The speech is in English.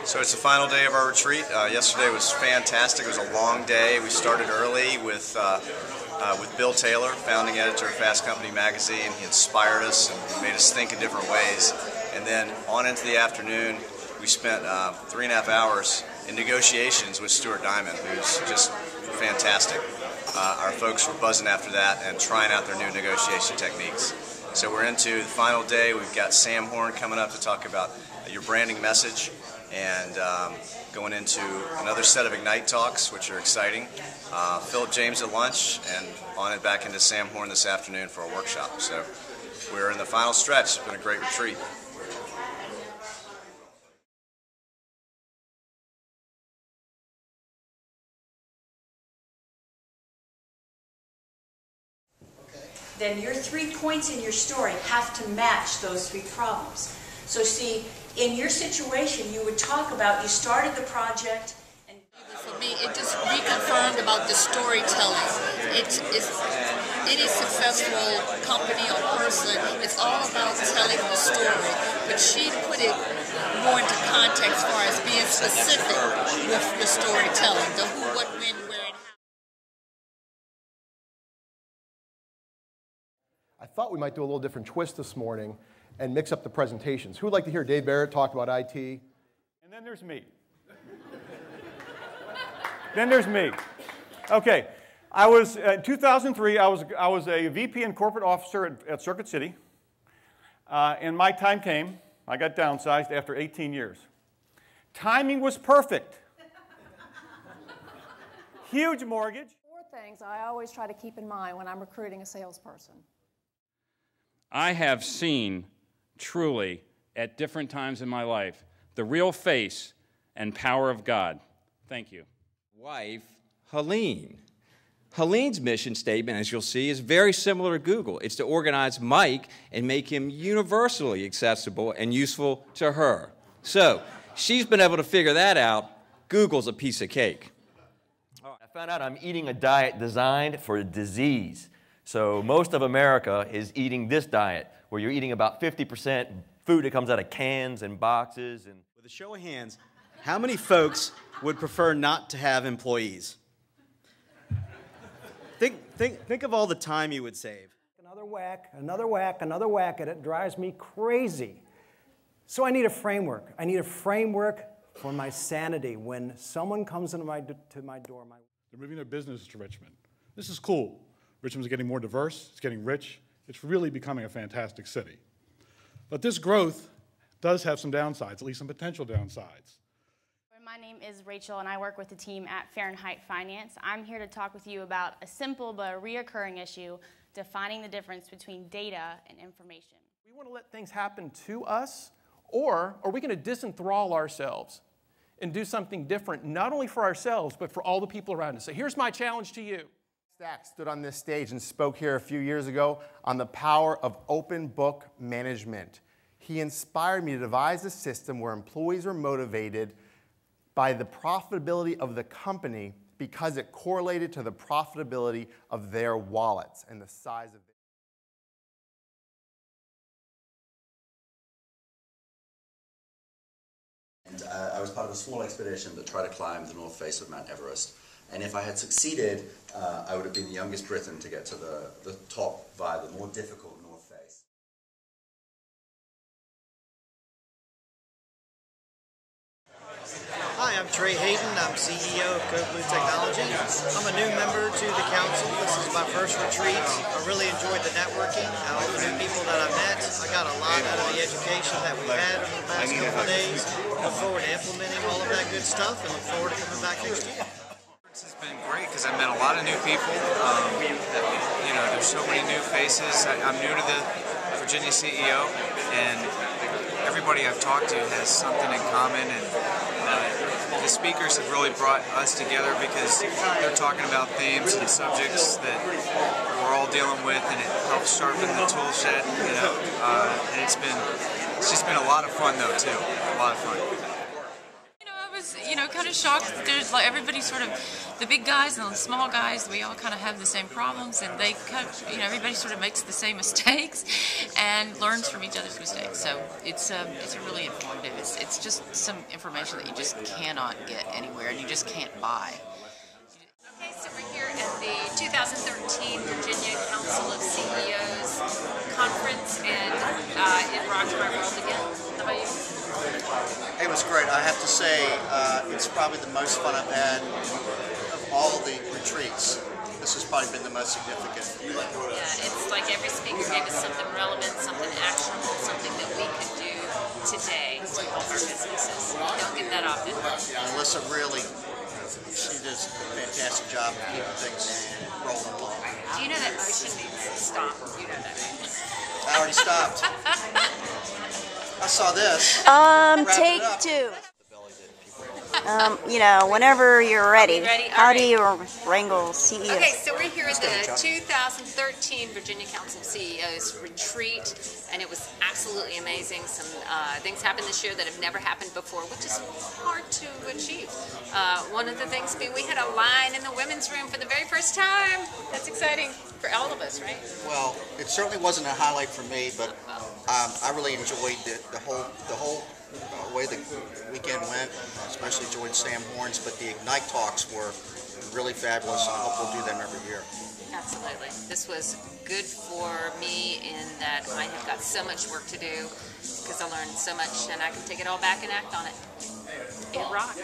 So it's the final day of our retreat. Yesterday was fantastic. It was a long day. We started early with Bill Taylor, founding editor of Fast Company magazine. He inspired us and made us think in different ways. And then on into the afternoon, we spent 3.5 hours in negotiations with Stuart Diamond, who's just fantastic. Our folks were buzzing after that and trying out their new negotiation techniques. So we're into the final day. We've got Sam Horn coming up to talk about your branding message, and going into another set of Ignite talks, which are exciting. Philip James at lunch, and on it back into Sam Horn this afternoon for a workshop. So we're in the final stretch. It's been a great retreat. Then your 3 points in your story have to match those 3 problems. So see, in your situation, you would talk about you started the project. And for me, it just reconfirmed about the storytelling. Any successful company or person, it's all about telling the story. But she put it more into context as far as being specific with the storytelling, the who, what, when, where, and how. I thought we might do a little different twist this morning and mix up the presentations. Who would like to hear Dave Barrett talk about IT? And then there's me. Then there's me. Okay, in 2003, I was a VP and corporate officer at Circuit City, and my time came. I got downsized after 18 years. Timing was perfect. Huge mortgage. 4 things I always try to keep in mind when I'm recruiting a salesperson. I have seen, truly, at different times in my life, the real face and power of God. Thank you. Wife, Helene. Helene's mission statement, as you'll see, is very similar to Google. It's to organize Mike and make him universally accessible and useful to her. So, she's been able to figure that out. Google's a piece of cake. I found out I'm eating a diet designed for disease. So most of America is eating this diet, where you're eating about 50% food that comes out of cans and boxes. And with a show of hands, how many folks would prefer not to have employees? Think of all the time you would save. Another whack, another whack, another whack, and it drives me crazy. So I need a framework. I need a framework for my sanity when someone comes into my door. They're moving their business to Richmond. This is cool. Richmond's getting more diverse, it's getting rich, it's really becoming a fantastic city. But this growth does have some downsides, at least some potential downsides. My name is Rachel, and I work with the team at Fahrenheit Finance. I'm here to talk with you about a simple but reoccurring issue, defining the difference between data and information. We want to let things happen to us, or are we going to disenthrall ourselves and do something different, not only for ourselves, but for all the people around us? So here's my challenge to you. Stack stood on this stage and spoke here a few years ago on the power of open book management. He inspired me to devise a system where employees are motivated by the profitability of the company because it correlated to the profitability of their wallets and the size of And I was part of a small expedition that tried to climb the north face of Mount Everest. And if I had succeeded, I would have been the youngest Briton to get to the top via the more difficult north face. Hi, I'm Trey Hayden. I'm CEO of Code Blue Technology. I'm a new member to the council. This is my first retreat. I really enjoyed the networking, all the new people that I met. I got a lot out of the education that we had over the past couple of days. Look forward to implementing all of that good stuff and look forward to coming back next year. It's been great because I've met a lot of new people. You know, there's so many new faces. I'm new to the Virginia CEO, and everybody I've talked to has something in common. And the speakers have really brought us together because they're talking about themes and subjects that we're all dealing with, and it helps sharpen the tool shed. You know, and it's just been a lot of fun though too. A lot of fun. kind of shocked. There's like everybody sort of, the big guys and the small guys, we all kind of have the same problems, and they kind of, everybody sort of makes the same mistakes and learns from each other's mistakes. So it's really informative. It's just some information that you just cannot get anywhere, and you just can't buy. Okay, so we're here at the 2013 Virginia Council of CEOs conference, and it rocked my world again. How about you? It was great. I have to say, it's probably the most fun I've had of all the retreats. This has probably been the most significant. Yeah, it's like every speaker gave us something relevant, something actionable, something that we could do today to help our businesses. You don't get that often. Melissa really, she does a fantastic job of keeping things rolling along. Do you know that motion means stop? You know that, right? I already stopped. I saw this. Take two. Whenever you're ready. How do you wrangle CEOs? Okay, so we're here at the 2013 Virginia Council of CEOs retreat, and it was absolutely amazing. Some things happened this year that have never happened before, which is hard to achieve. One of the things being we had a line in the women's room for the very first time. That's exciting for all of us, right? Well, it certainly wasn't a highlight for me, but I really enjoyed the whole way the weekend went. Especially enjoyed Sam Horn's, but the Ignite talks were really fabulous, and I hope we'll do them every year. Absolutely. This was good for me in that I have got so much work to do because I learned so much, and I can take it all back and act on it. It rocked.